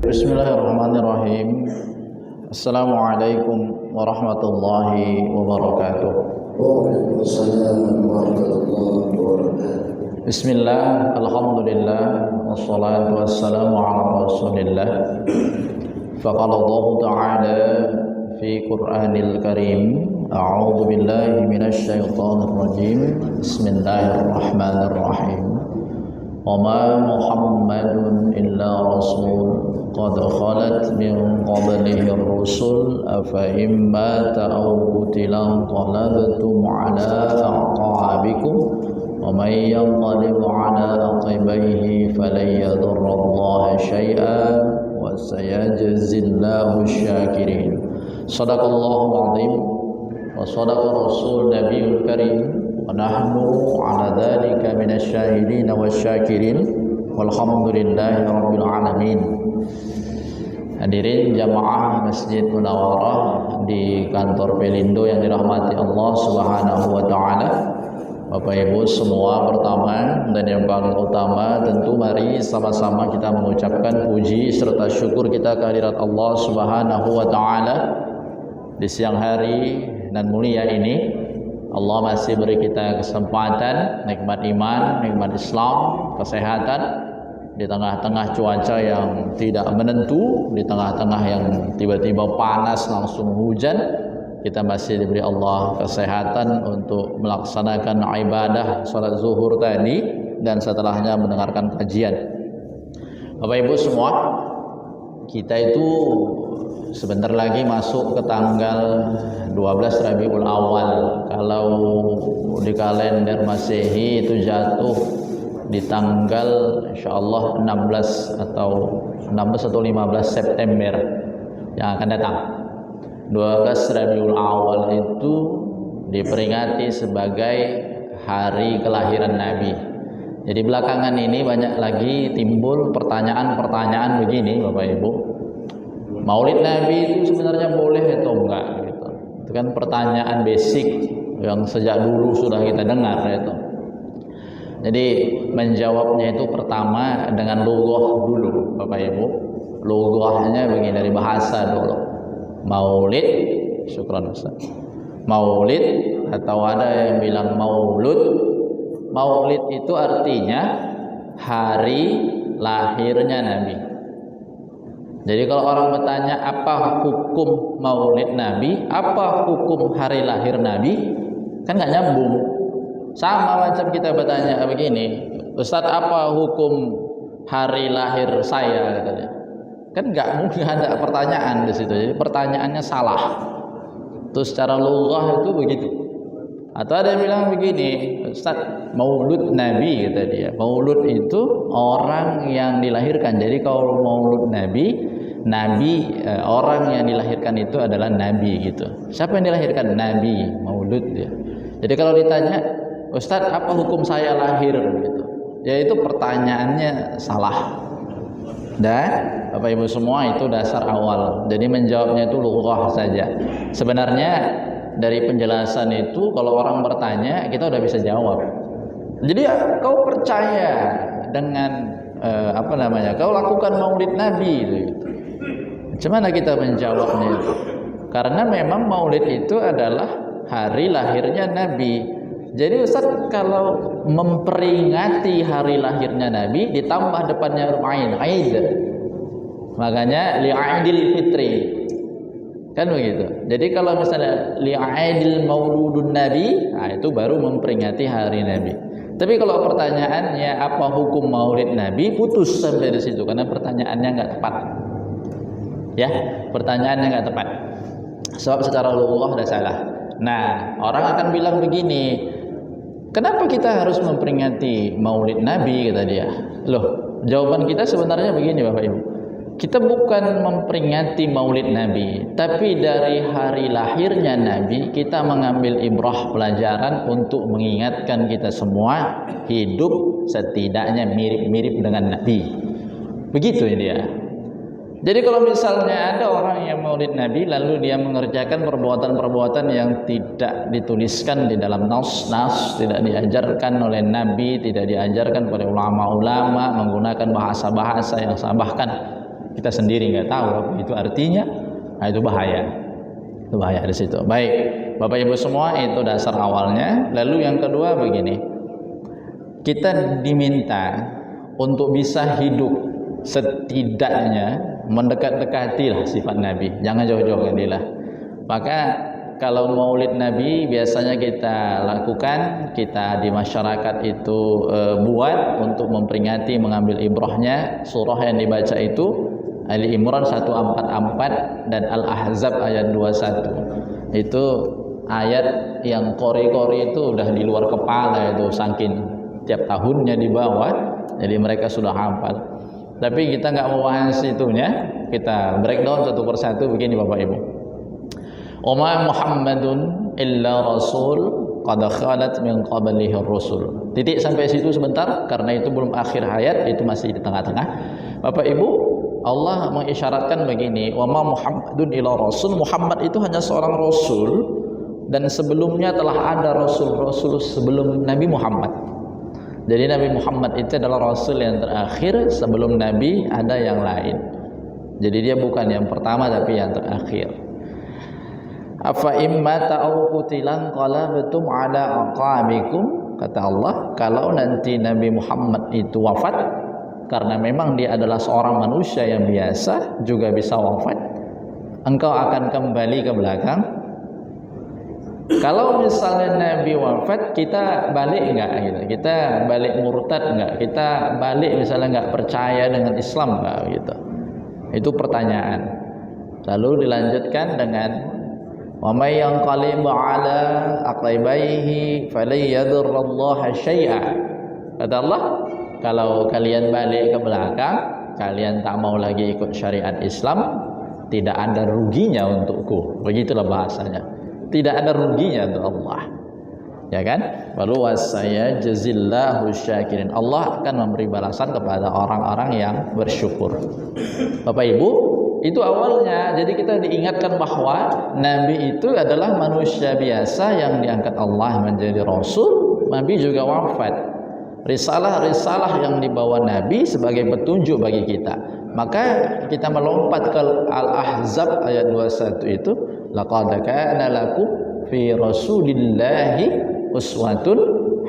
Bismillahirrahmanirrahim. Assalamualaikum warahmatullahi wabarakatuh. Waalaikumsalam warahmatullahi wabarakatuh. Bismillah, alhamdulillah, wassalatu wassalamu ala rasulillah. Faqala Allah ta'ala fi Qur'anil Karim, a'udzu billahi minasy syaithanir rajim. Bismillahirrahmanirrahim. Wa ma Muhammadun illa rasul qad khalat min qablihi ar-rusul afa imma ta'awqutilan qalabtum ala aqabikum wa may yanqalib ala aqibaihi falan yadurra Allah syai'an wa sayajzillahu asy-syakirin. Shadaqallahul azim wa shadaqa rasul nabiyul karim wa nahnu ala dzalika minasy syahidin wasyakirin walhamdulillahi rabbil alamin. Hadirin jamaah Masjid Munawwarah di kantor Pelindo yang dirahmati Allah Subhanahu wa taala. Bapak Ibu semua, pertama dan yang paling utama tentu mari sama-sama kita mengucapkan puji serta syukur kita kehadirat Allah Subhanahu wa taala di siang hari dan mulia ini. Allah masih beri kita kesempatan, nikmat iman, nikmat Islam, kesehatan di tengah-tengah cuaca yang tidak menentu, di tengah-tengah yang tiba-tiba panas langsung hujan. Kita masih diberi Allah kesehatan untuk melaksanakan ibadah salat zuhur tadi dan setelahnya mendengarkan kajian. Bapak Ibu semua, kita itu sebentar lagi masuk ke tanggal 12 Rabiul Awal. Kalau di kalender Masehi itu jatuh di tanggal insyaallah 16 atau 15 September yang akan datang. 12 Rabiul Awal itu diperingati sebagai hari kelahiran Nabi. Jadi belakangan ini banyak lagi timbul pertanyaan-pertanyaan begini Bapak Ibu. Maulid Nabi itu sebenarnya boleh atau enggak gitu. Itu kan pertanyaan basic yang sejak dulu sudah kita dengar itu. Jadi menjawabnya itu pertama dengan lughah dulu Bapak Ibu. Lughahnya begini, dari bahasa dulu. Maulid, syukran Ustaz. Maulid atau ada yang bilang maulud. Maulid itu artinya hari lahirnya Nabi. Jadi kalau orang bertanya apa hukum maulid Nabi, apa hukum hari lahir Nabi, kan nggak nyambung. Sama macam kita bertanya begini, Ustaz apa hukum hari lahir saya katanya. Kan nggak mungkin ada pertanyaan di situ. Jadi pertanyaannya salah. Terus secara lughah itu begitu. Atau ada yang bilang begini, Ustaz, maulud Nabi kata dia. Maulud itu orang yang dilahirkan. Jadi kalau maulud Nabi, orang yang dilahirkan itu adalah Nabi gitu. Siapa yang dilahirkan? Nabi, maulud dia. Jadi kalau ditanya, Ustaz, apa hukum saya lahir gitu. Ya itu pertanyaannya salah. Dan Bapak Ibu semua itu dasar awal. Jadi menjawabnya itu lughah saja. Sebenarnya dari penjelasan itu kalau orang bertanya kita udah bisa jawab. Jadi kau percaya dengan kau lakukan maulid Nabi gitu. Gimana kita menjawabnya itu? Karena memang maulid itu adalah hari lahirnya Nabi. Jadi Ustaz kalau memperingati hari lahirnya Nabi ditambah depannya ain, aid. Makanya li'aidil fitri. Kan begitu. Jadi kalau misalnya li'aidil mauludun Nabi, nah itu baru memperingati hari Nabi. Tapi kalau pertanyaannya apa hukum maulid Nabi, putus sampai di situ karena pertanyaannya nggak tepat. Ya, pertanyaannya nggak tepat. Sebab secara lughah sudah salah. Nah, orang akan bilang begini, kenapa kita harus memperingati maulid Nabi kata dia. Loh, jawaban kita sebenarnya begini Bapak Ibu. Kita bukan memperingati maulid Nabi, tapi dari hari lahirnya Nabi kita mengambil ibrah pelajaran untuk mengingatkan kita semua hidup setidaknya mirip-mirip dengan Nabi. Begitu ya dia. Jadi kalau misalnya ada orang yang maulid Nabi lalu dia mengerjakan perbuatan-perbuatan yang tidak dituliskan di dalam nas, tidak diajarkan oleh Nabi, tidak diajarkan oleh ulama-ulama, menggunakan bahasa-bahasa yang bahkan kita sendiri nggak tahu apa itu artinya, nah itu bahaya. Itu bahaya di situ. Baik, Bapak Ibu semua, itu dasar awalnya. Lalu yang kedua begini, kita diminta untuk bisa hidup setidaknya mendekat-dekatilah sifat Nabi, jangan jauh-jauh lah. Maka kalau maulid Nabi biasanya kita lakukan, kita di masyarakat itu buat untuk memperingati, mengambil ibrahnya. Surah yang dibaca itu Ali Imran 144 dan Al-Ahzab ayat 21. Itu ayat yang kori-kori itu udah di luar kepala, itu saking tiap tahunnya dibawa, jadi mereka sudah hafal. Tapi kita nggak mau bahas itunya, kita breakdown satu persatu begini Bapak Ibu. Oma Muhammadun illa rasul qad khalat min qablihi rusul. Titik sampai situ sebentar, karena itu belum akhir ayat, itu masih di tengah-tengah. Bapak Ibu, Allah mengisyaratkan begini, wa ma Muhammadun illa rasul. Muhammad itu hanya seorang rasul, dan sebelumnya telah ada rasul-rasul sebelum Nabi Muhammad. Jadi Nabi Muhammad itu adalah rasul yang terakhir, sebelum Nabi ada yang lain. Jadi dia bukan yang pertama tapi yang terakhir. Afa imma ta'u qutilan qalabtum ala aqabikum, kata Allah, kalau nanti Nabi Muhammad itu wafat, karena memang dia adalah seorang manusia yang biasa juga bisa wafat, engkau akan kembali ke belakang. Kalau misalnya Nabi wafat, kita balik enggak gitu? Kita balik murtad enggak? Kita balik misalnya enggak percaya dengan Islam enggak gitu? Itu pertanyaan. Lalu dilanjutkan dengan wa may yanqalib ala aqibaihi falan yadurrallaha syai'a. Kata Allah, kalau kalian balik ke belakang, kalian tak mau lagi ikut syariat Islam, tidak ada ruginya untukku. Begitulah bahasanya. Tidak ada ruginya untuk Allah, ya kan? Lalu wasaya jazillahu syakirin, Allah akan memberi balasan kepada orang-orang yang bersyukur. Bapak Ibu, itu awalnya. Jadi kita diingatkan bahwa Nabi itu adalah manusia biasa yang diangkat Allah menjadi Rasul. Nabi juga wafat. Risalah-risalah yang dibawa Nabi sebagai petunjuk bagi kita. Maka kita melompat ke Al-Ahzab ayat 21 itu, laqad kana lakum fi rasulillahi uswatun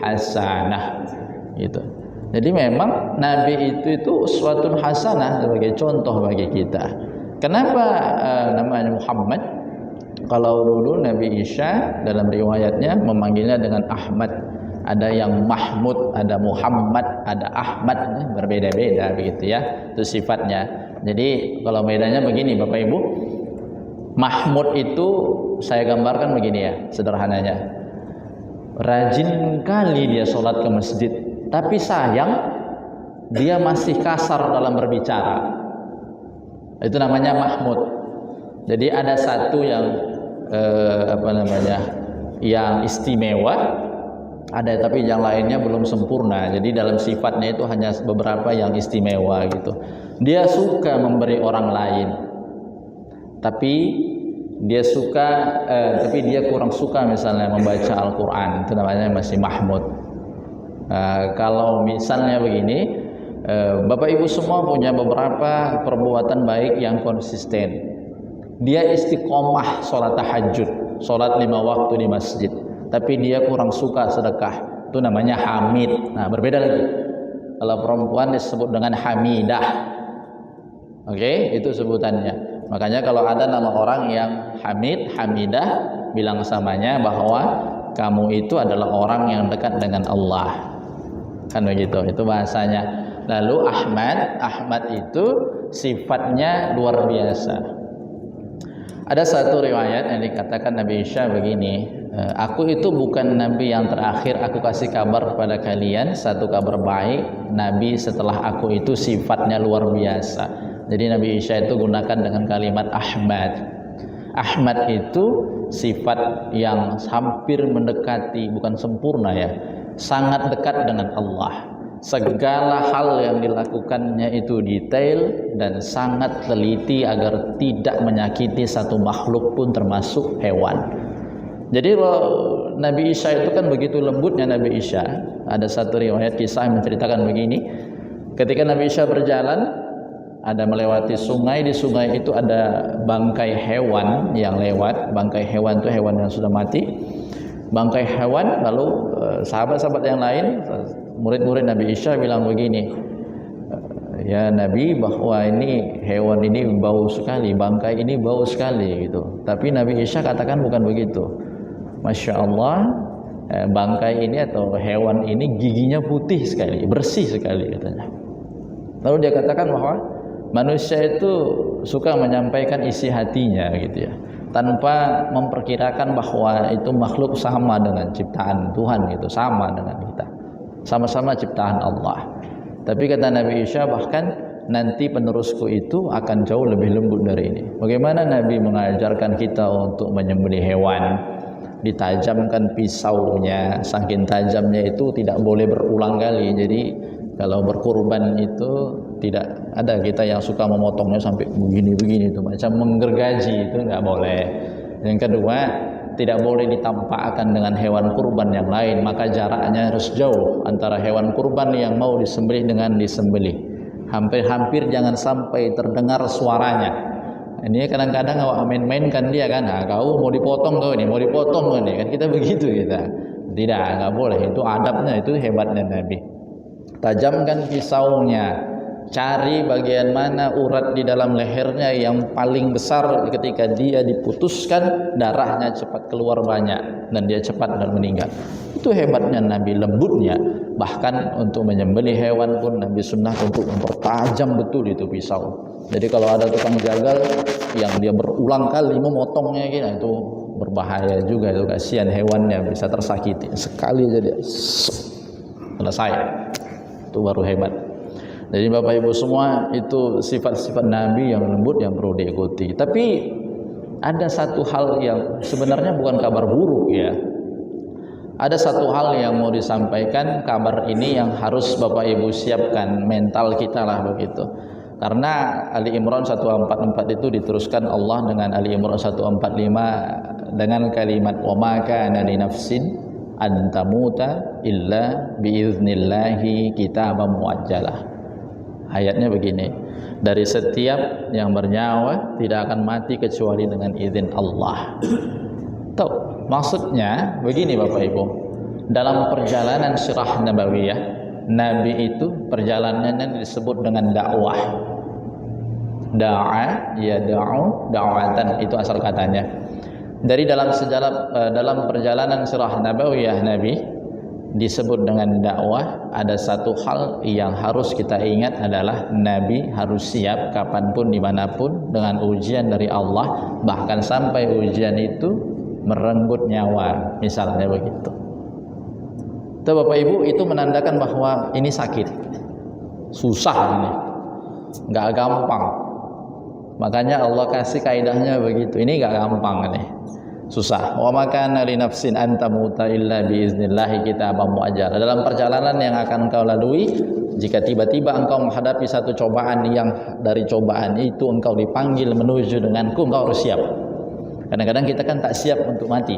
hasanah. Gitu. Jadi memang Nabi itu uswatun hasanah sebagai contoh bagi kita. Kenapa namanya Muhammad? Kalau dulu Nabi Isa dalam riwayatnya memanggilnya dengan Ahmad. Ada yang Mahmud, ada Muhammad, ada Ahmad, berbeda-beda begitu ya. Itu sifatnya. Jadi kalau bedanya begini Bapak Ibu, Mahmud itu saya gambarkan begini ya, sederhananya. Rajin kali dia sholat ke masjid, tapi sayang dia masih kasar dalam berbicara. Itu namanya Mahmud. Jadi ada satu yang yang istimewa, ada tapi yang lainnya belum sempurna. Jadi dalam sifatnya itu hanya beberapa yang istimewa gitu. Dia suka memberi orang lain, tapi dia kurang suka misalnya membaca Al-Quran. Itu namanya masih Mahmud. Kalau misalnya begini, Bapak Ibu semua punya beberapa perbuatan baik yang konsisten. Dia istiqomah sholat tahajud, sholat 5 waktu di masjid, tapi dia kurang suka sedekah. Itu namanya Hamid. Nah, berbeda lagi. Kalau perempuan disebut dengan Hamidah. Oke, itu sebutannya. Makanya kalau ada nama orang yang Hamid, Hamidah, bilang samanya bahwa kamu itu adalah orang yang dekat dengan Allah. Kan begitu, itu bahasanya. Lalu Ahmad itu sifatnya luar biasa. Ada satu riwayat yang dikatakan Nabi Isa begini, aku itu bukan Nabi yang terakhir, aku kasih kabar kepada kalian satu kabar baik. Nabi setelah aku itu sifatnya luar biasa. Jadi Nabi Isa itu gunakan dengan kalimat Ahmad. Ahmad itu sifat yang hampir mendekati, bukan sempurna ya, sangat dekat dengan Allah. Segala hal yang dilakukannya itu detail dan sangat teliti agar tidak menyakiti satu makhluk pun termasuk hewan. Jadi Nabi Isa itu kan begitu lembutnya Nabi Isa. Ada satu riwayat kisah yang menceritakan begini. Ketika Nabi Isa berjalan, ada melewati sungai, di sungai itu ada bangkai hewan yang lewat. Bangkai hewan itu hewan yang sudah mati. Bangkai hewan, lalu sahabat-sahabat yang lain, murid-murid Nabi Isa bilang begini, ya Nabi, bahwa ini hewan ini bau sekali, bangkai ini bau sekali gitu. Tapi Nabi Isa katakan bukan begitu. Masya Allah, bangkai ini atau hewan ini giginya putih sekali, bersih sekali katanya. Lalu dia katakan bahwa manusia itu suka menyampaikan isi hatinya gitu ya, tanpa memperkirakan bahwa itu makhluk sama dengan ciptaan Tuhan gitu, sama dengan kita, sama-sama ciptaan Allah. Tapi kata Nabi Isa, bahkan nanti penerusku itu akan jauh lebih lembut dari ini. Bagaimana Nabi mengajarkan kita untuk menyembelih hewan, ditajamkan pisaunya, saking tajamnya itu tidak boleh berulang kali. Jadi kalau berkurban itu tidak ada kita yang suka memotongnya sampai begini-begini, itu macam menggergaji, itu nggak boleh. Yang kedua, tidak boleh ditampakkan dengan hewan kurban yang lain, maka jaraknya harus jauh antara hewan kurban yang mau disembelih dengan disembelih. Hampir-hampir jangan sampai terdengar suaranya. Ini kadang-kadang awak main-mainkan dia kan, nah, kau mau dipotong kau ini, mau dipotong kau ini, kan kita begitu kita. Tidak, nggak boleh. Itu adabnya, itu hebatnya Nabi. Tajamkan pisaunya, cari bagian mana urat di dalam lehernya yang paling besar. Ketika dia diputuskan, darahnya cepat keluar banyak dan dia cepat dan meninggal. Itu hebatnya Nabi, lembutnya. Bahkan untuk menyembelih hewan pun Nabi sunnah untuk mempertajam betul itu pisau. Jadi kalau ada tukang jagal yang dia berulang kali memotongnya gitu, itu berbahaya juga, itu kasihan hewannya, bisa tersakiti. Sekali aja dia selesai. Itu baru hebat. Jadi Bapak Ibu semua, itu sifat-sifat Nabi yang lembut yang perlu diikuti. Tapi ada satu hal yang sebenarnya bukan kabar buruk ya. Ada satu hal yang mau disampaikan, kabar ini yang harus Bapak Ibu siapkan mental kita lah begitu. Karena Ali Imran 144 itu diteruskan Allah dengan Ali Imran 145 dengan kalimat wa ma kana li nafsin an tamuta illa biiznillahi kitaban muajjalah. Ayatnya begini, dari setiap yang bernyawa tidak akan mati kecuali dengan izin Allah. Tahu maksudnya begini Bapak Ibu, dalam perjalanan sirah nabawiyah, Nabi itu perjalanannya disebut dengan dakwah. Da'a ya da'u da'watan, itu asal katanya. Dari dalam dalam perjalanan sirah nabawiyah Nabi disebut dengan dakwah, ada satu hal yang harus kita ingat adalah Nabi harus siap kapanpun dimanapun dengan ujian dari Allah, bahkan sampai ujian itu merenggut nyawa, misalnya begitu. Itu Bapak Ibu, itu menandakan bahwa ini sakit, susah ini, nggak gampang. Makanya Allah kasih kaidahnya begitu, ini nggak gampang nih, susah. Wa makana li nafsin an tamuta illa biiznillahi kitaban muajjal. Dalam perjalanan yang akan kau lalui, jika tiba-tiba engkau menghadapi satu cobaan yang dari cobaan itu engkau dipanggil menuju denganku, engkau harus siap. Kadang-kadang kita kan tak siap untuk mati,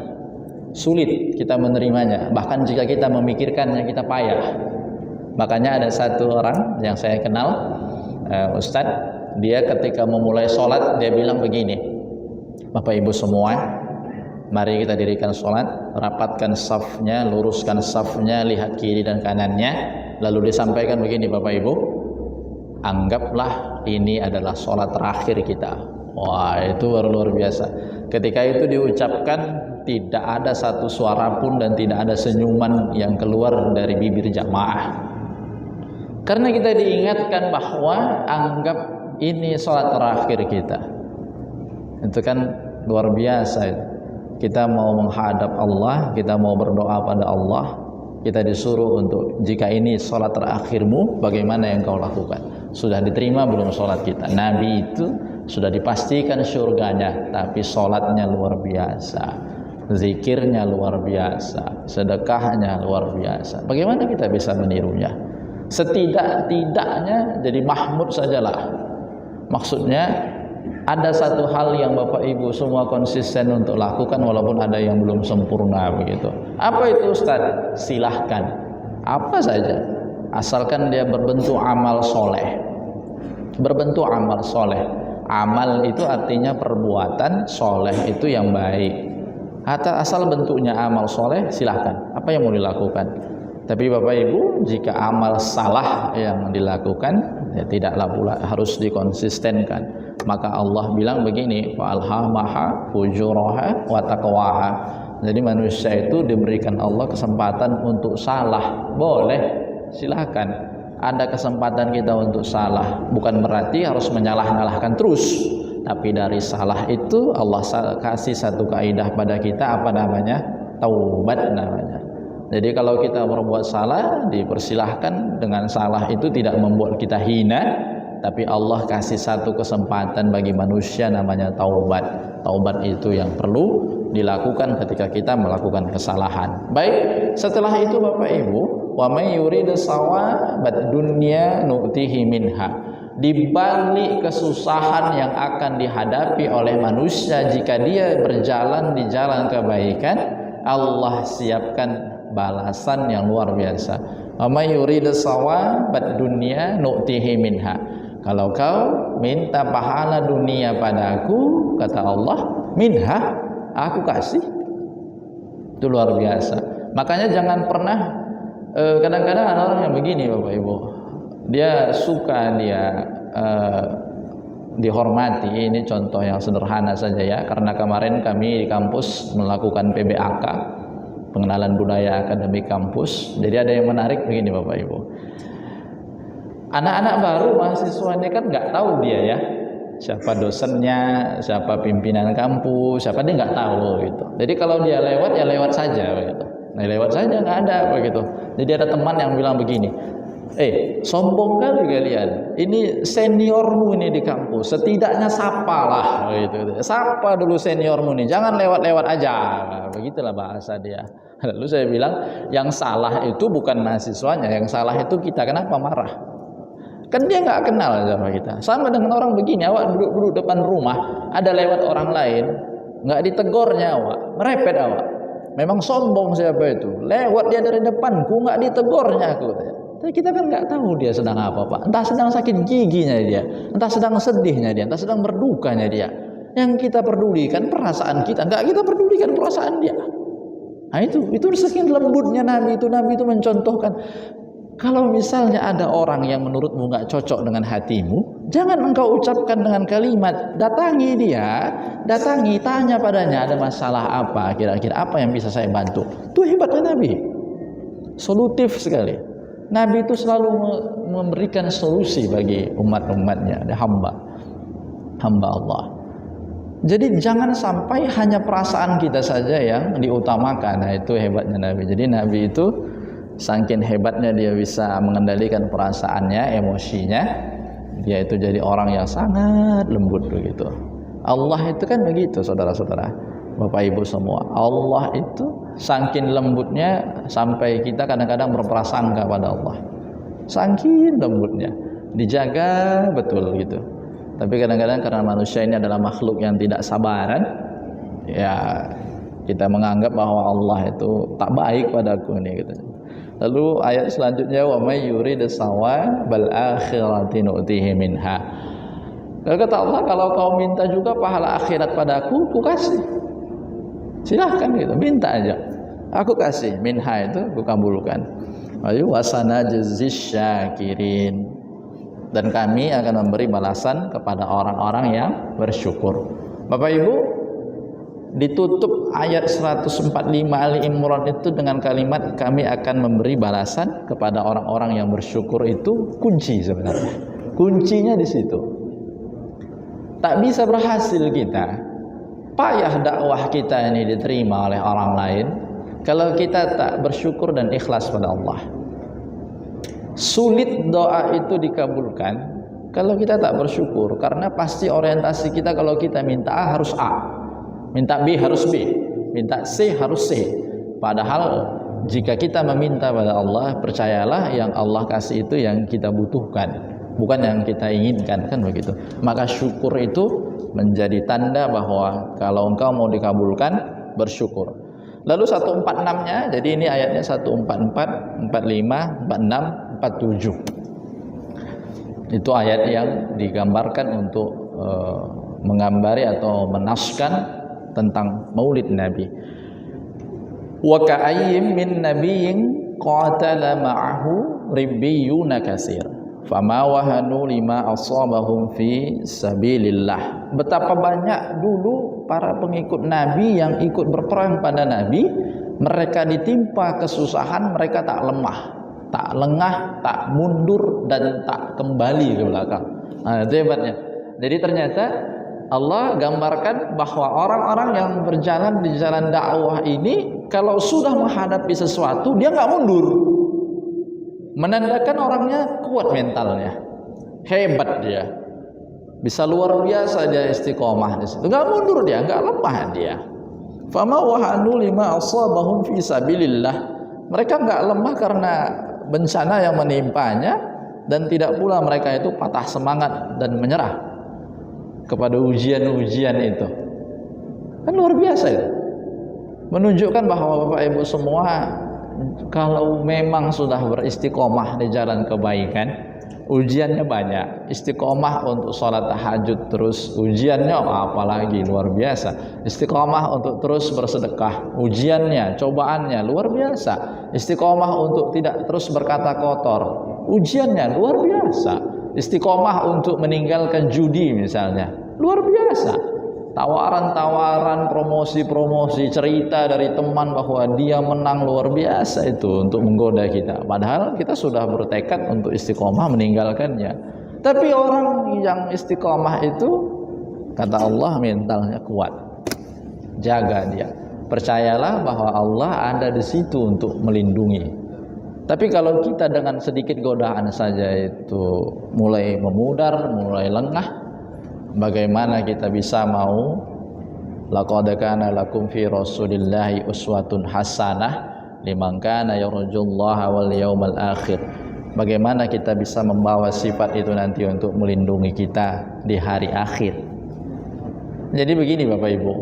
sulit kita menerimanya. Bahkan jika kita memikirkannya kita payah. Makanya ada satu orang yang saya kenal, Ustadz, dia ketika memulai sholat dia bilang begini, Bapak Ibu semua, mari kita dirikan sholat, rapatkan safnya, luruskan safnya, lihat kiri dan kanannya. Lalu disampaikan begini, Bapak Ibu, anggaplah ini adalah sholat terakhir kita. Wah, itu luar biasa. Ketika itu diucapkan, tidak ada satu suara pun dan tidak ada senyuman yang keluar dari bibir jamaah. Karena kita diingatkan bahwa anggap ini sholat terakhir kita. Itu kan luar biasa. Kita mau menghadap Allah, kita mau berdoa pada Allah, kita disuruh untuk, jika ini sholat terakhirmu, bagaimana yang kau lakukan? Sudah diterima belum sholat kita? Nabi itu sudah dipastikan surganya, tapi sholatnya luar biasa, zikirnya luar biasa, sedekahnya luar biasa. Bagaimana kita bisa menirunya? Setidak-tidaknya jadi mahmud sajalah. Maksudnya ada satu hal yang Bapak Ibu semua konsisten untuk lakukan walaupun ada yang belum sempurna begitu. Apa itu Ustaz? Silahkan, apa saja, asalkan dia berbentuk amal soleh. berbentuk amal soleh. Amal itu artinya perbuatan, soleh itu yang baik. Asal bentuknya amal soleh, silahkan apa yang mau dilakukan. Tapi Bapak Ibu, jika amal salah yang dilakukan, ya tidaklah pula harus dikonsistenkan. Maka Allah bilang begini, fa'alhamaha fujuraha wa taqwaha. Jadi manusia itu diberikan Allah kesempatan untuk salah, boleh, silakan. Ada kesempatan kita untuk salah, bukan berarti harus menyalah-nyalahkan terus. Tapi dari salah itu Allah kasih satu kaidah pada kita, apa namanya? Taubat namanya. Jadi kalau kita berbuat salah, dipersilahkan. Dengan salah itu tidak membuat kita hina, tapi Allah kasih satu kesempatan bagi manusia namanya taubat. Taubat itu yang perlu dilakukan ketika kita melakukan kesalahan. Baik, setelah itu Bapak Ibu, wa may yuridu sawabat dunya nu'tihi minha. Di balik kesusahan yang akan dihadapi oleh manusia jika dia berjalan di jalan kebaikan, Allah siapkan balasan yang luar biasa. Wa may yuridu sawabat dunya nu'tihi minha. Kalau kau minta pahala dunia padaku, kata Allah, minha, aku kasih. Itu luar biasa. Makanya jangan pernah, kadang-kadang ada orang yang begini Bapak Ibu, dia suka dihormati. Ini contoh yang sederhana saja ya, karena kemarin kami di kampus melakukan PBAK, pengenalan budaya akademik kampus. Jadi ada yang menarik begini Bapak Ibu, anak-anak baru mahasiswanya kan nggak tahu dia ya, siapa dosennya, siapa pimpinan kampus, siapa, dia nggak tahu gitu. Jadi kalau dia lewat ya lewat saja begitu. Nah lewat saja nggak ada begitu. Jadi ada teman yang bilang begini, sombong kali kalian, ini seniormu ini di kampus, setidaknya sapalah gitu. Sapa dulu seniormu nih, jangan lewat-lewat aja. Begitulah bahasa dia. Lalu saya bilang, yang salah itu bukan mahasiswanya, yang salah itu kita. Kenapa marah? Kan dia nggak kenal sama kita. Sama dengan orang begini, awak duduk depan rumah, ada lewat orang lain, nggak ditegornya awak, merepet awak. Memang sombong siapa itu? Lewat dia dari depanku, nggak ditegornya aku. Tapi kita kan nggak tahu dia sedang apa Pak. Entah sedang sakit giginya dia, entah sedang sedihnya dia, entah sedang berdukanya dia. Yang kita pedulikan perasaan kita, nggak kita pedulikan perasaan dia. Nah itu saking lembutnya Nabi itu mencontohkan. Kalau misalnya ada orang yang menurutmu nggak cocok dengan hatimu, jangan engkau ucapkan dengan kalimat, datangi dia, tanya padanya, ada masalah apa, kira-kira apa yang bisa saya bantu. Itu hebatnya Nabi, solutif sekali. Nabi itu selalu memberikan solusi bagi umat-umatnya, ada hamba Allah. Jadi jangan sampai hanya perasaan kita saja yang diutamakan. Nah itu hebatnya Nabi. Jadi Nabi itu saking hebatnya dia bisa mengendalikan perasaannya, emosinya, dia itu jadi orang yang sangat lembut begitu. Allah itu kan begitu saudara-saudara, Bapak Ibu semua. Allah itu saking lembutnya sampai kita kadang-kadang berprasangka pada Allah. Saking lembutnya, dijaga betul gitu. Tapi kadang-kadang karena manusia ini adalah makhluk yang tidak sabaran, ya kita menganggap bahwa Allah itu tak baik padaku nih gitu. Lalu ayat selanjutnya, wa may yurid sawabal akhirati nu'tihi minha. Lalu kata Allah, kalau kau minta juga pahala akhirat padaku, ku kasih. Silahkan gitu, minta aja, aku kasih. Minha itu ku kabulkan. Lalu wasanajziz syakirin, dan kami akan memberi balasan kepada orang-orang yang bersyukur. Bapak Ibu, ditutup ayat 145 Ali Imran itu dengan kalimat kami akan memberi balasan kepada orang-orang yang bersyukur. Itu kunci sebenarnya. Kuncinya di situ. Tak bisa berhasil kita, payah dakwah kita ini diterima oleh orang lain kalau kita tak bersyukur dan ikhlas pada Allah. Sulit doa itu dikabulkan kalau kita tak bersyukur, karena pasti orientasi kita kalau kita minta A harus A, minta B harus B, minta C harus C. Padahal jika kita meminta pada Allah, percayalah yang Allah kasih itu yang kita butuhkan, bukan yang kita inginkan, kan begitu. Maka syukur itu menjadi tanda bahwa kalau engkau mau dikabulkan, bersyukur. Lalu 146-nya, jadi ini ayatnya 144, 45, 46, 47. Itu ayat yang digambarkan untuk menggambari atau menaskan tentang maulid Nabi. Wa ka'ayyim min nabiyyin qatala ma'ahu ribbiyuna katsir fama wahanu lima asabahum fi sabilillah. Betapa banyak dulu para pengikut Nabi yang ikut berperang pada Nabi, mereka ditimpa kesusahan, mereka tak lemah, tak lengah, tak mundur, dan tak kembali ke belakang. Nah, itu hebatnya. Jadi ternyata Allah gambarkan bahwa orang-orang yang berjalan di jalan dakwah ini, kalau sudah menghadapi sesuatu, dia nggak mundur. Menandakan orangnya kuat mentalnya, hebat dia, bisa luar biasa dia istiqomah di situ, nggak mundur dia, nggak lemah dia. Fama wahanu lima asabahum fi sabilillah. Mereka nggak lemah karena bencana yang menimpanya, dan tidak pula mereka itu patah semangat dan menyerah kepada ujian-ujian itu. Kan luar biasa itu. Menunjukkan bahwa Bapak Ibu semua, kalau memang sudah beristiqomah di jalan kebaikan, ujiannya banyak. Istiqomah untuk sholat tahajud terus, ujiannya apalagi luar biasa. Istiqomah untuk terus bersedekah, ujiannya, cobaannya luar biasa. Istiqomah untuk tidak terus berkata kotor, ujiannya luar biasa. Istiqomah untuk meninggalkan judi misalnya, luar biasa. Tawaran-tawaran, promosi-promosi, cerita dari teman bahwa dia menang, luar biasa itu untuk menggoda kita. Padahal kita sudah bertekad untuk istiqomah meninggalkannya. Tapi orang yang istiqomah itu, kata Allah, mentalnya kuat. Jaga dia. Percayalah bahwa Allah ada di situ untuk melindungi. Tapi kalau kita dengan sedikit godaan saja itu mulai memudar, mulai lengah, bagaimana kita bisa mau? Laqad kana lakum fi Rasulillahi uswatun hasanah liman kana yarjullaha wal yawmal akhir. Bagaimana kita bisa membawa sifat itu nanti untuk melindungi kita di hari akhir? Jadi begini Bapak Ibu,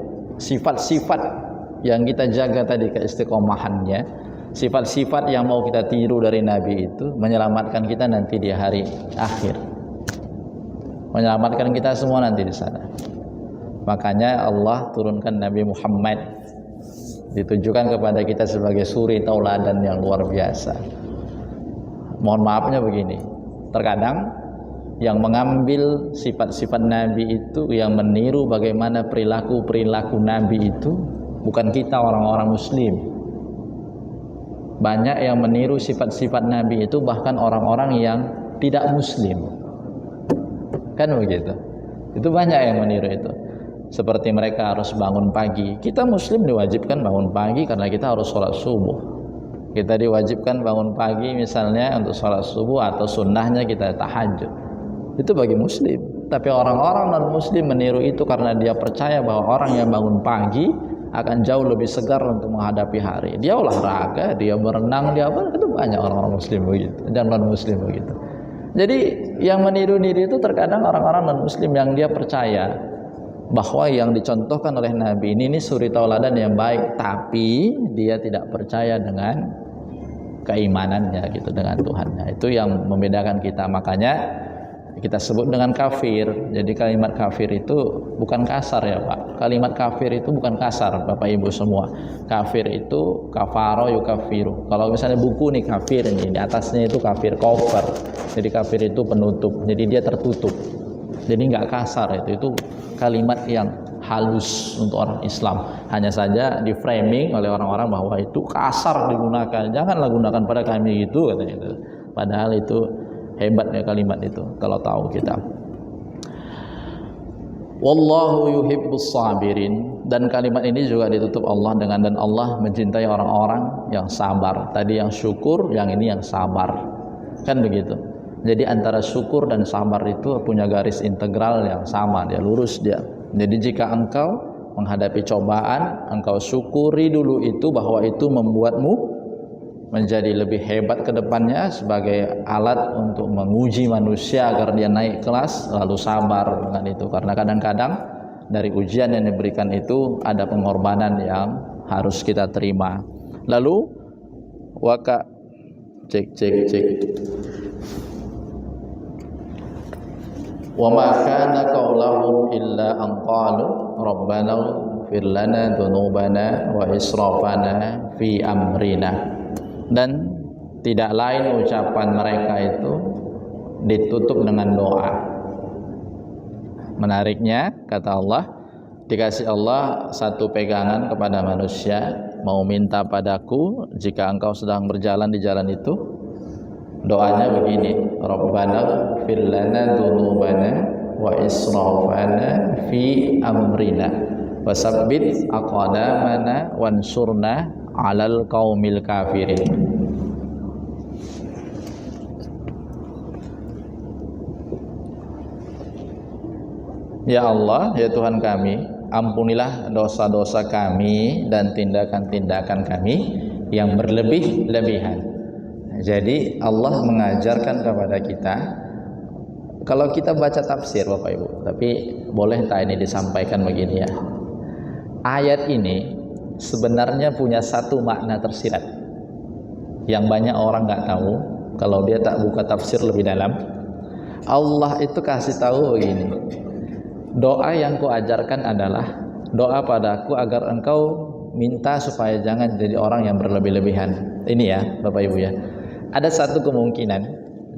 sifat-sifat yang kita jaga tadi keistiqomahannya, sifat-sifat yang mau kita tiru dari Nabi itu menyelamatkan kita nanti di hari akhir, menyelamatkan kita semua nanti di sana. Makanya Allah turunkan Nabi Muhammad, ditujukan kepada kita sebagai suri tauladan yang luar biasa. Mohon maafnya begini, terkadang yang mengambil sifat-sifat Nabi itu, yang meniru bagaimana perilaku-perilaku Nabi itu, bukan kita orang-orang Muslim. Banyak yang meniru sifat-sifat Nabi itu, bahkan orang-orang yang tidak Muslim. Kan begitu. Itu banyak yang meniru itu. Seperti mereka harus bangun pagi. Kita Muslim diwajibkan bangun pagi karena kita harus sholat subuh. Kita diwajibkan bangun pagi misalnya untuk sholat subuh, atau sunnahnya kita tahajud. Itu bagi Muslim. Tapi orang-orang non-Muslim meniru itu karena dia percaya bahwa orang yang bangun pagi akan jauh lebih segar untuk menghadapi hari. Dia olahraga, dia berenang, dia apa? Itu banyak orang-orang Muslim begitu dan non-Muslim begitu. Jadi yang meniru-niru itu terkadang orang-orang non-Muslim yang dia percaya bahwa yang dicontohkan oleh Nabi ini suri tauladan yang baik, tapi dia tidak percaya dengan keimanannya gitu, dengan Tuhannya. Itu yang membedakan kita. Makanya kita sebut dengan kafir. Jadi kalimat kafir itu bukan kasar ya Pak. Kalimat kafir itu bukan kasar Bapak Ibu semua. Kafir itu kafaro yukafiru. Kalau misalnya buku nih kafir, ini di atasnya itu kafir cover. Jadi kafir itu penutup. Jadi dia tertutup. Jadi nggak kasar itu. Itu kalimat yang halus untuk orang Islam. Hanya saja di framing oleh orang-orang bahwa itu kasar digunakan. Janganlah gunakan pada kami gitu katanya itu. Padahal itu hebatnya kalimat itu kalau tahu kita. Wallahu yuhibbus sabirin. Dan kalimat ini juga ditutup Allah dengan, dan Allah mencintai orang-orang yang sabar. Tadi yang syukur, yang ini yang sabar. Kan begitu. Jadi antara syukur dan sabar itu punya garis integral yang sama, dia lurus dia. Jadi jika engkau menghadapi cobaan, engkau syukuri dulu itu, bahwa itu membuatmu menjadi lebih hebat ke depannya sebagai alat untuk menguji manusia agar dia naik kelas, lalu sabar dengan itu. Karena kadang-kadang dari ujian yang diberikan itu ada pengorbanan yang harus kita terima. Lalu cek Wa ma kana qaulahum illa an qalu rabbana ighfir lana dzunubana wa israfana fi amrina. Dan tidak lain ucapan mereka itu ditutup dengan doa. Menariknya kata Allah, dikasih Allah satu pegangan kepada manusia, mau minta padaku jika engkau sedang berjalan di jalan itu, doanya begini, Rabbana ighfir lana dzunubana wa israfana fi amrina wasabbit aqdamana wansurna 'alal qaumil kafirin. Ya Allah, ya Tuhan kami, ampunilah dosa-dosa kami dan tindakan-tindakan kami yang berlebih-lebihan. Jadi Allah mengajarkan kepada kita, kalau kita baca tafsir Bapak Ibu, tapi boleh tak ini disampaikan begini ya. Ayat ini sebenarnya punya satu makna tersirat yang banyak orang nggak tahu kalau dia tak buka tafsir lebih dalam. Allah itu kasih tahu begini, doa yang kuajarkan adalah doa padaku agar engkau minta supaya jangan jadi orang yang berlebih-lebihan. Ini ya Bapak Ibu ya. Ada satu kemungkinan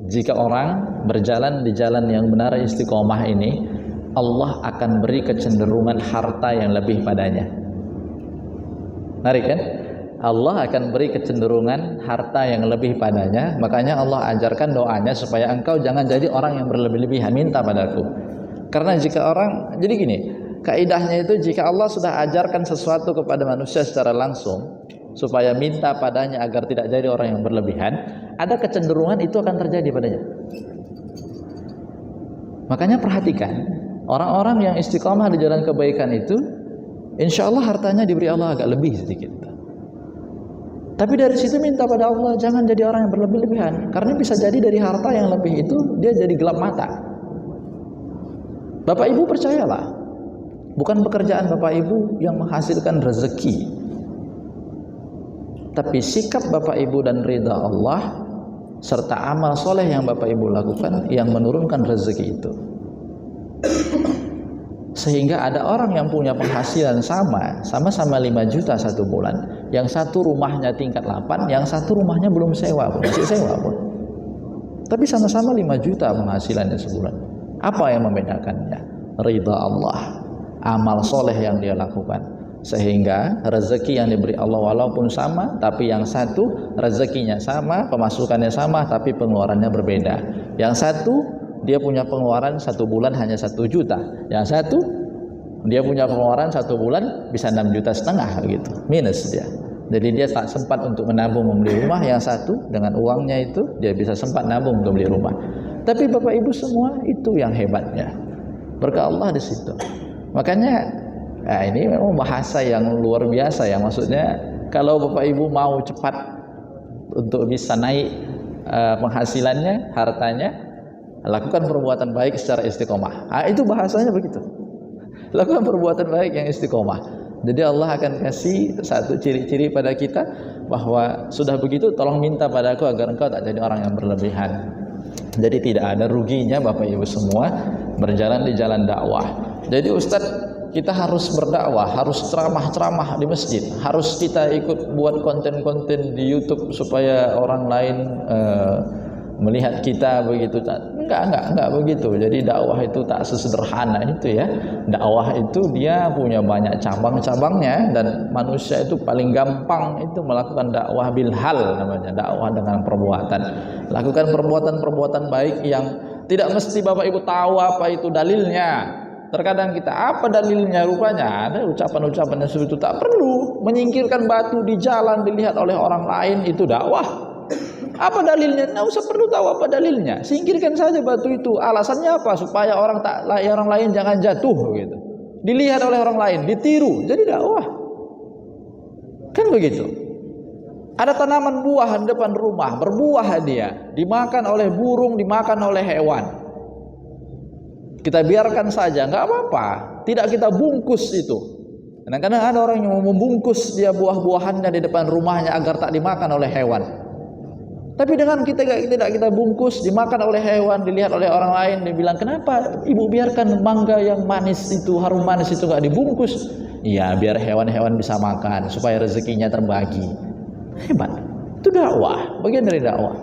jika orang berjalan di jalan yang benar istiqomah ini, Allah akan beri kecenderungan harta yang lebih padanya. Menarik kan? Allah akan beri kecenderungan harta yang lebih padanya. Makanya Allah ajarkan doanya supaya engkau jangan jadi orang yang berlebih-lebihan, minta padaku. Karena jika orang, jadi gini, kaidahnya itu jika Allah sudah ajarkan sesuatu kepada manusia secara langsung supaya minta padanya agar tidak jadi orang yang berlebihan, ada kecenderungan itu akan terjadi padanya. Makanya perhatikan, orang-orang yang istiqomah di jalan kebaikan itu, insya Allah hartanya diberi Allah agak lebih sedikit. Tapi dari situ minta pada Allah jangan jadi orang yang berlebih-lebihan, karena bisa jadi dari harta yang lebih itu dia jadi gelap mata. Bapak Ibu percayalah, bukan pekerjaan Bapak Ibu yang menghasilkan rezeki, tapi sikap Bapak Ibu dan ridha Allah serta amal soleh yang Bapak Ibu lakukan yang menurunkan rezeki itu. Sehingga ada orang yang punya penghasilan sama-sama 5 juta satu bulan, yang satu rumahnya tingkat 8, yang satu rumahnya belum sewa pun, masih sewa pun, tapi sama-sama 5 juta penghasilannya sebulan. Apa yang membedakannya? Ridha Allah, amal soleh yang dia lakukan, sehingga rezeki yang diberi Allah walaupun sama, tapi yang satu rezekinya sama, pemasukannya sama, tapi pengeluarannya berbeda. Yang satu dia punya pengeluaran satu bulan hanya 1 juta, yang satu dia punya pengeluaran satu bulan bisa 6,5 juta gitu, minus dia. Jadi dia tak sempat untuk menabung membeli rumah, yang satu dengan uangnya itu dia bisa sempat nabung untuk beli rumah. Tapi Bapak Ibu semua itu yang hebatnya, berkah Allah di situ. Makanya ini memang bahasa yang luar biasa ya, maksudnya kalau Bapak Ibu mau cepat untuk bisa naik penghasilannya, hartanya, lakukan perbuatan baik secara istiqomah. Itu bahasanya begitu. Lakukan perbuatan baik yang istiqomah. Jadi Allah akan kasih satu ciri-ciri pada kita bahwa sudah begitu tolong minta padaku agar engkau tak jadi orang yang berlebihan. Jadi tidak ada ruginya Bapak Ibu semua berjalan di jalan dakwah. Jadi Ustadz, kita harus berdakwah, harus ceramah-ceramah di masjid, harus kita ikut buat konten-konten di YouTube supaya orang lain melihat kita begitu. Enggak begitu. Jadi dakwah itu tak sesederhana itu ya. Dakwah itu dia punya banyak cabang-cabangnya, dan manusia itu paling gampang itu melakukan dakwah bilhal, namanya dakwah dengan perbuatan. Lakukan perbuatan-perbuatan baik yang tidak mesti Bapak Ibu tahu apa itu dalilnya. Terkadang kita apa dalilnya, rupanya ada ucapan-ucapan yang seperti itu, tak perlu menyingkirkan batu di jalan dilihat oleh orang lain, itu dakwah. Apa dalilnya? Nggak usah perlu tahu apa dalilnya, singkirkan saja batu itu. Alasannya apa? Supaya orang lain jangan jatuh gitu, dilihat oleh orang lain, ditiru, jadi dakwah. Kan begitu. Ada tanaman buah di depan rumah, berbuah dia, dimakan oleh burung, dimakan oleh hewan. Kita biarkan saja, nggak apa-apa. Tidak kita bungkus itu. Kadang-kadang ada orang yang mau membungkus dia buah-buahannya di depan rumahnya agar tak dimakan oleh hewan. Tapi dengan tidak kita bungkus, dimakan oleh hewan, dilihat oleh orang lain, dibilang kenapa ibu biarkan mangga yang manis itu, harum manis itu nggak dibungkus? Iya, biar hewan-hewan bisa makan, supaya rezekinya terbagi. Hebat, itu dakwah, bagian dari dakwah.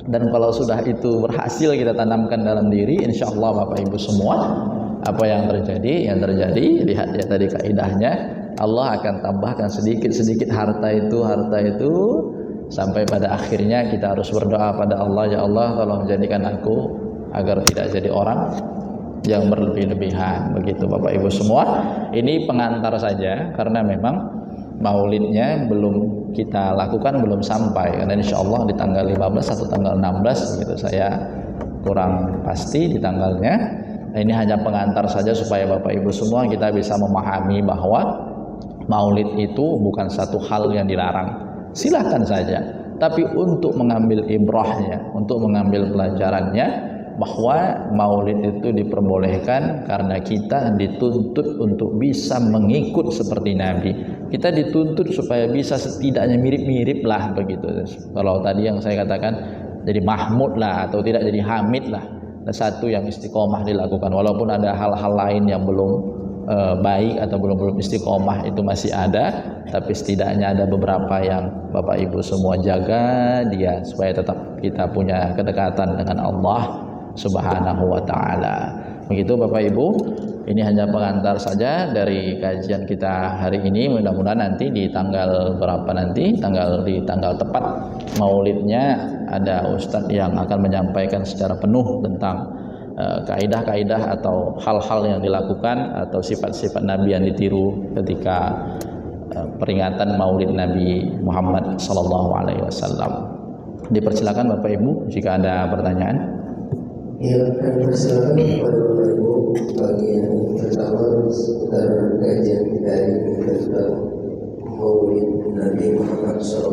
Dan kalau sudah itu berhasil kita tanamkan dalam diri, insya Allah Bapak Ibu semua, apa yang terjadi, lihat ya tadi kaidahnya, Allah akan tambahkan sedikit-sedikit harta itu, sampai pada akhirnya kita harus berdoa pada Allah, ya Allah tolong jadikan aku agar tidak jadi orang yang berlebih-lebihan. Begitu Bapak Ibu semua. Ini pengantar saja karena memang maulidnya belum kita lakukan, belum sampai, karena insya Allah di tanggal 15 atau tanggal 16 gitu, saya kurang pasti di tanggalnya. Ini hanya pengantar saja supaya Bapak Ibu semua kita bisa memahami bahwa maulid itu bukan satu hal yang dilarang. Silahkan saja, tapi untuk mengambil ibrahnya, untuk mengambil pelajarannya, bahwa maulid itu diperbolehkan karena kita dituntut untuk bisa mengikut seperti Nabi. Kita dituntut supaya bisa setidaknya mirip-mirip lah begitu. Kalau tadi yang saya katakan jadi Mahmud lah atau tidak jadi Hamid lah, ada satu yang istiqomah dilakukan, walaupun ada hal-hal lain yang belum baik atau belum istiqomah itu masih ada, tapi setidaknya ada beberapa yang Bapak Ibu semua jaga dia supaya tetap kita punya kedekatan dengan Allah Subhanahu wa taala. Begitu Bapak Ibu, ini hanya pengantar saja dari kajian kita hari ini. Mudah-mudahan nanti di tanggal berapa nanti, di tanggal tepat maulidnya ada ustadz yang akan menyampaikan secara penuh tentang kaidah-kaidah atau hal-hal yang dilakukan atau sifat-sifat Nabi yang ditiru ketika peringatan Maulid Nabi Muhammad SAW. Dipersilakan Bapak Ibu jika ada pertanyaan. Ya, kami persilakan kepada Bapak Ibu bagian pertama seputar kajian kita hari ini tentang Maulid Nabi Muhammad SAW.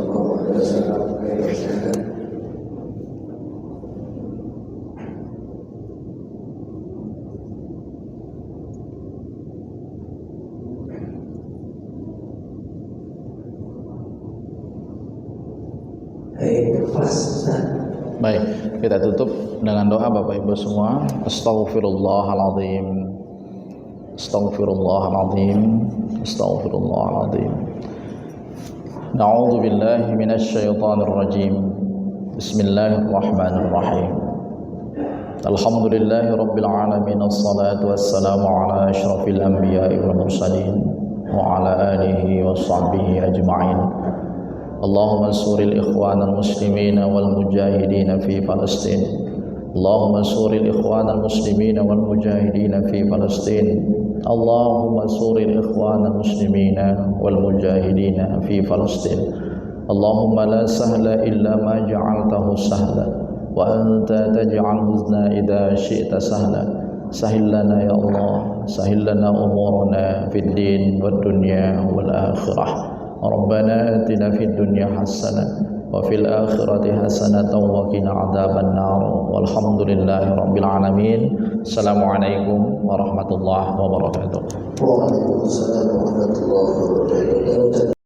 Kami persilakan. Baik, kita tutup dengan doa Bapak Ibu semua. Astaghfirullahaladzim, Astaghfirullahaladzim, Astaghfirullahaladzim. Na'udzu billahi minasyaitonir rajim. Bismillahirrahmanirrahim. Alhamdulillahi rabbil alamin, wassalatu wassalamu ala asyrafil anbiya'i wal mursalin wa ala alihi wa sahbihi ajma'in. Allahumma ansuril ikhwanal muslimina wal mujahidina fi Palestin. Allahumma ansuril ikhwanal muslimina wal mujahidina fi Palestin. Allahumma ansuril ikhwanal muslimina wal mujahidina fi Palestin. Allahumma la sahla illa ma ja'altahu sahla wa anta taj'al huzna idza syi'ta sahla. Sahil lana ya Allah, sahil lana umurana fid din wad dunya wal akhirah. Rabbana atina fid dunya hasanah wa fil akhirati hasanah wa qina adzaban nar. Walhamdulillahi rabbil alamin. Assalamualaikum warahmatullahi wabarakatuh. Waalaikumsalam warahmatullahi wabarakatuh.